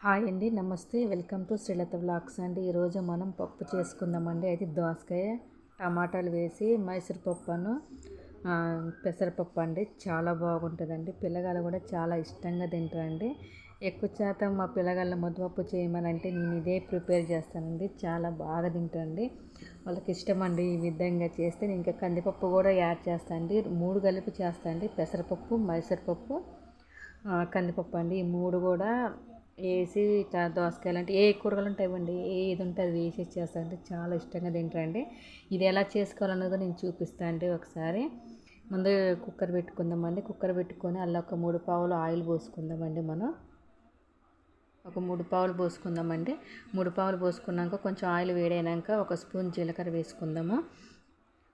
Hi అండి, నమస్తే. Welcome to Srilatha vlogs అండి. ఈరోజు మనం పప్పు చేసుకుందామండి. అయితే దోసకాయ టమాటాలు వేసి మైసూర్ పప్పును పెసరపప్పు అండి. చాలా బాగుంటుందండి. పిల్లగాళ్ళు కూడా చాలా ఇష్టంగా తింటారండి. ఎక్కువ శాతం మా పిల్లగాళ్ళ ముద్దపప్పు చేయమనంటే నేను ఇదే ప్రిపేర్ చేస్తానండి. చాలా బాగా తింటారండి. వాళ్ళకి ఇష్టం అండి. ఈ విధంగా చేస్తే నేను ఇంకా కందిపప్పు కూడా యాడ్ చేస్తాను అండి. 3 కలిపి చేస్తాను అండి. పెసరపప్పు, మైసూర్పప్పు, కందిపప్పు అండి. ఈ 3 కూడా వేసి దోసకాయలు అంటే ఏ కూరగాయలు ఉంటాయండి, ఏది ఉంటే అది వేసి చేస్తానంటే చాలా ఇష్టంగా తింటారండి. ఇది ఎలా చేసుకోవాలన్నది నేను చూపిస్తాను అండి. ఒకసారి ముందు కుక్కర్ పెట్టుకుందామండి. కుక్కర్ పెట్టుకొని అలా ఒక 3 పావులు ఆయిల్ పోసుకుందామండి. మనం ఒక 3 పావులు పోసుకుందామండి. 3 పావులు పోసుకున్నాక కొంచెం ఆయిల్ వేడైనాక ఒక స్పూన్ జీలకర్ర వేసుకుందాము.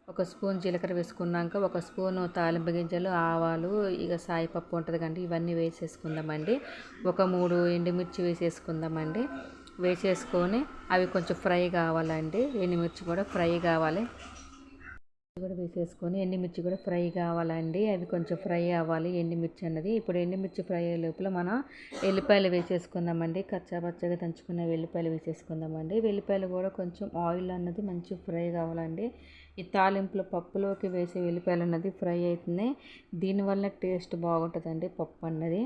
ఒక స్పూన్ జీలకర్ర వేసుకున్నాక ఒక స్పూను తాలింపు గింజలు, ఆవాలు, ఇక సాయిపప్పు ఉంటుంది కండి, ఇవన్నీ వేసేసుకుందామండి. ఒక 3 ఎండుమిర్చి వేసేసుకుందామండి. వేసేసుకొని అవి కొంచెం ఫ్రై కావాలండి. ఎండుమిర్చి కూడా ఫ్రై కావాలి. కూడా వేసేసుకొని ఎండుమిర్చి కూడా ఫ్రై కావాలండి. అవి కొంచెం ఫ్రై అవ్వాలి ఎండుమిర్చి అన్నది. ఇప్పుడు ఎండుమిర్చి ఫ్రై అయ్యే లోపల మనం వెల్లిపాయలు వేసేసుకుందామండి. కచ్చాపచ్చగా దంచుకున్న వెల్లిపాయలు వేసేసుకుందామండి. వెల్లిపాయలు కూడా కొంచెం ఆయిల్ అన్నది మంచి ఫ్రై కావాలండి. ఈ తాలింపులో పప్పులోకి వేసే వెల్లిపాయలు అన్నది ఫ్రై అవుతుంది. దీనివల్ల టేస్ట్ బాగుంటుందండి పప్పు అన్నది.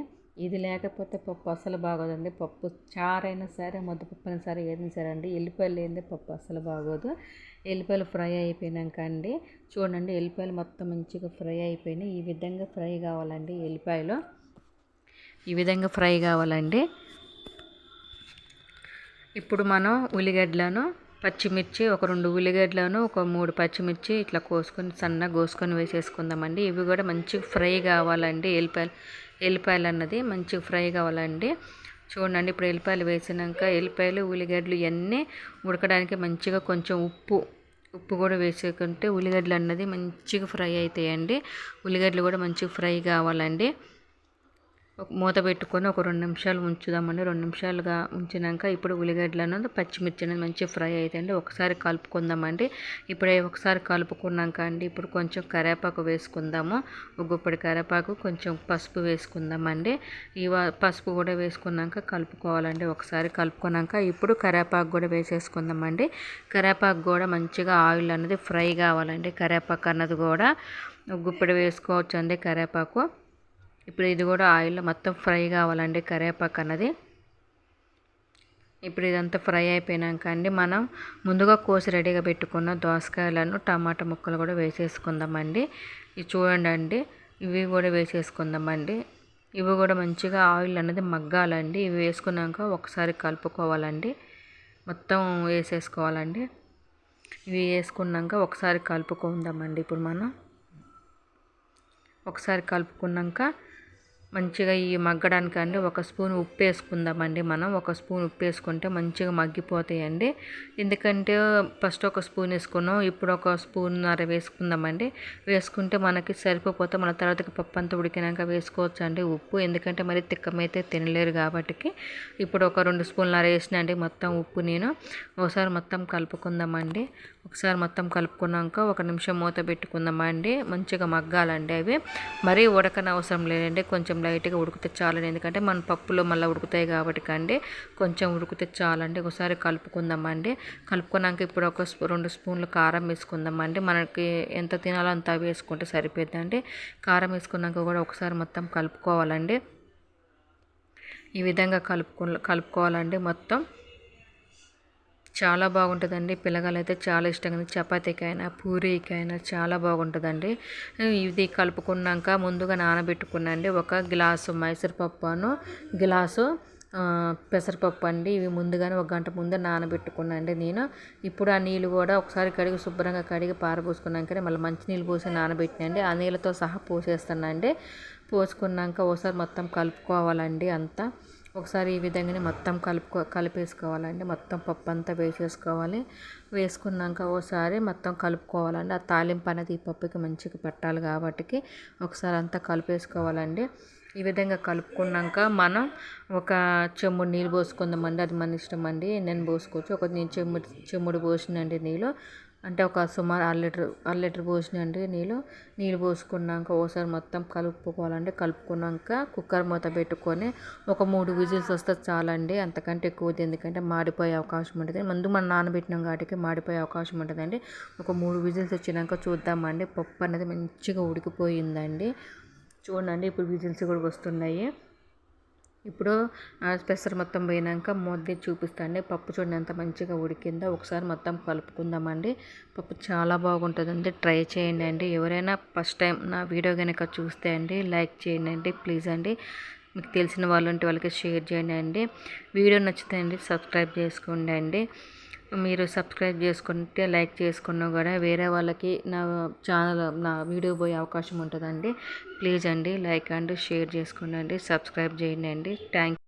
ఇది లేకపోతే పప్పు అసలు బాగోదండి. పప్పు చారైనా సరే, ముద్దపప్పు అయినా సరే, ఏదైనా సరే అండి, ఎల్లిపాయలు లేనిదే పప్పు అసలు బాగోదు. ఎల్లిపాయలు ఫ్రై అయిపోయినాక అండి, చూడండి ఎల్లిపాయలు మొత్తం మంచిగా ఫ్రై అయిపోయినాయి. ఈ విధంగా ఫ్రై కావాలండి. ఎల్లిపాయలు ఈ విధంగా ఫ్రై కావాలండి. ఇప్పుడు మనం ఉల్లిగడ్డలను, పచ్చిమిర్చి, ఒక 2 ఉల్లిగడ్డలను, ఒక 3 పచ్చిమిర్చి ఇట్లా కోసుకొని సన్నగా కోసుకొని వేసేసుకుందామండి. ఇవి కూడా మంచిగా ఫ్రై కావాలండి. ఎల్లిపాయలు అన్నది మంచిగా ఫ్రై కావాలండి. చూడండి ఇప్పుడు ఎల్లిపాయలు వేసినాక ఎల్లిపాయలు, ఉల్లిగడ్డలు ఇవన్నీ ఉడకడానికి మంచిగా కొంచెం ఉప్పు కూడా వేసుకుంటే ఉల్లిగడ్డలు అన్నది మంచిగా ఫ్రై అవుతాయండి. ఉల్లిగడ్డలు కూడా మంచిగా ఫ్రై కావాలండి. మూత పెట్టుకొని ఒక 2 నిమిషాలు ఉంచుదామండి. 2 నిమిషాలుగా ఉంచినాక ఇప్పుడు ఉల్లిగడ్డలను, పచ్చిమిర్చి అనేది మంచిగా ఫ్రై అవుతాయండి. ఒకసారి కలుపుకుందామండి. ఇప్పుడే ఒకసారి కలుపుకున్నాక అండి, ఇప్పుడు కొంచెం కరివేపాకు వేసుకుందాము. ఒక గుప్పెడు కరివేపాకు, కొంచెం పసుపు వేసుకుందామండి. పసుపు కూడా వేసుకున్నాక కలుపుకోవాలండి. ఒకసారి కలుపుకున్నాక ఇప్పుడు కరివేపాకు కూడా వేసేసుకుందామండి. కరివేపాకు కూడా మంచిగా ఆయిల్ అనేది ఫ్రై కావాలండి. కరివేపాకు అన్నది కూడా ఒక గుప్పెడు వేసుకోవచ్చు అండి కరివేపాకు. ఇప్పుడు ఇది కూడా ఆయిల్లో మొత్తం ఫ్రై కావాలండి కరివేపాకు అన్నది. ఇప్పుడు ఇదంతా ఫ్రై అయిపోయినాక అండి, మనం ముందుగా కోసి రెడీగా పెట్టుకున్న దోసకాయలను, టమాటా ముక్కలు కూడా వేసేసుకుందామండి. ఇది చూడండి అండి, ఇవి కూడా వేసేసుకుందామండి. ఇవి కూడా మంచిగా ఆయిల్ అనేది మగ్గాలండి. ఇవి వేసుకున్నాక ఒకసారి కలుపుకోవాలండి. మొత్తం వేసేసుకోవాలండి. ఇవి వేసుకున్నాక ఒకసారి కలుపుకుందామండి. ఇప్పుడు మనం ఒకసారి కలుపుకున్నాక మంచిగా ఈ మగ్గడానికండి ఒక స్పూన్ ఉప్పు వేసుకుందామండి. మనం ఒక స్పూన్ ఉప్పు వేసుకుంటే మంచిగా మగ్గిపోతాయండి. ఎందుకంటే ఫస్ట్ ఒక స్పూన్ వేసుకున్నాం, ఇప్పుడు ఒక స్పూన్నర వేసుకుందామండి. వేసుకుంటే మనకి సరిపోతే మన తర్వాతకి పప్పు అంతా ఉడికినాక వేసుకోవచ్చు అండి ఉప్పు. ఎందుకంటే మరి తిక్కమైతే తినలేరు కాబట్టి ఇప్పుడు ఒక 2 స్పూన్లర వేసినండి మొత్తం ఉప్పు నేను. ఒకసారి మొత్తం కలుపుకుందామండి. ఒకసారి మొత్తం కలుపుకున్నాక 1 నిమిషం మూత పెట్టుకుందామండి. మంచిగా మగ్గాలండి. అవి మరీ ఉడకనవసరం లేదండి, కొంచెం లైట్గా ఉడికితే చాలండి. ఎందుకంటే మన పప్పులో మళ్ళీ ఉడుకుతాయి కాబట్టి కండి, కొంచెం ఉడికితే చాలండి. ఒకసారి కలుపుకుందామండి. కలుపుకున్నాక ఇప్పుడు ఒక 2 స్పూన్లు కారం వేసుకుందామండి. మనకి ఎంత తినాలో అంత వేసుకుంటే సరిపోద్దండి. కారం వేసుకున్నాక కూడా ఒకసారి మొత్తం కలుపుకోవాలండి. ఈ విధంగా కలుపుకోవాలండి మొత్తం. చాలా బాగుంటుందండి. పిల్లగాళ్ళు అయితే చాలా ఇష్టంగా చపాతీకైనా, పూరీకైనా చాలా బాగుంటుందండి. ఇది కలుపుకున్నాక ముందుగా నానబెట్టుకున్నాండి ఒక గ్లాసు మైసూర్పప్పును, గ్లాసు పెసరపప్పు అండి. ఇవి ముందుగానే 1 గంట ముందే నానబెట్టుకున్నాండి నేను. ఇప్పుడు ఆ నీళ్ళు కూడా ఒకసారి కడిగి శుభ్రంగా కడిగి పారబోసుకున్నాకనే మళ్ళీ మంచి నీళ్ళు పోసి నానబెట్టినండి. ఆ నీళ్ళతో సహా పోసేస్తానండి. పోసుకున్నాక ఒకసారి మొత్తం కలుపుకోవాలండి అంతా. ఒకసారి ఈ విధంగానే మొత్తం కలిపేసుకోవాలండి. మొత్తం పప్పు అంతా వేసేసుకోవాలి. వేసుకున్నాక ఒకసారి మొత్తం కలుపుకోవాలండి. ఆ తాలింపు అనేది ఈ పప్పుకి మంచిగా పట్టాలి కాబట్టి ఒకసారి అంతా కలిపేసుకోవాలండి. ఈ విధంగా కలుపుకున్నాక మనం ఒక చెంబుడు నీళ్ళు పోసుకుందామండి. అది మన ఇష్టం అండి. నేను పోసుకోవచ్చు. నేను చెంబుడు పోసినండి నీళ్ళు. అంటే ఒక సుమారు అర లీటర్ పోసినండి నీళ్ళు పోసుకున్నాక ఒకసారి మొత్తం కలుపుకోవాలండి. కలుపుకున్నాక కుక్కర్ మూత పెట్టుకొని ఒక 3 విజిల్స్ వస్తే చాలండి. అంతకంటే ఎక్కువ ఎందుకంటే మాడిపోయే అవకాశం ఉంటుంది. ముందు మనం నానబెట్టినాం కాబట్టి మాడిపోయే అవకాశం ఉంటుందండి. ఒక 3 విజిల్స్ వచ్చినాక చూద్దామండి. పప్పు అనేది మంచిగా ఉడికిపోయిందండి. చూడండి ఇప్పుడు విజిల్స్ కూడా వస్తున్నాయి. ఇప్పుడు పెసర మొత్తం పోయినాక మూత చూపిస్తాండి. పప్పు చూడండి ఎంత మంచిగా ఉడికిందో. ఒకసారి మొత్తం కలుపుకుందామండి. పప్పు చాలా బాగుంటుందండి. ట్రై చేయండి అండి. ఎవరైనా ఫస్ట్ టైం నా వీడియో కనుక చూస్తే అండి లైక్ చేయండి అండి ప్లీజ్ అండి. మీకు తెలిసిన వాళ్ళు ఉంటే వాళ్ళకి షేర్ చేయండి అండి. వీడియో నచ్చితే అండి సబ్స్క్రైబ్ చేసుకోండి అండి. మీరు సబ్స్క్రైబ్ చేసుకుంటే లైక్ చేసుకున్నా కూడా వేరే వాళ్ళకి నా వీడియో పోయే అవకాశం ఉంటుందండి. ప్లీజ్ అండి లైక్ అండ్ షేర్ చేసుకోండి అండి. సబ్స్క్రైబ్ చేయండి అండి. థ్యాంక్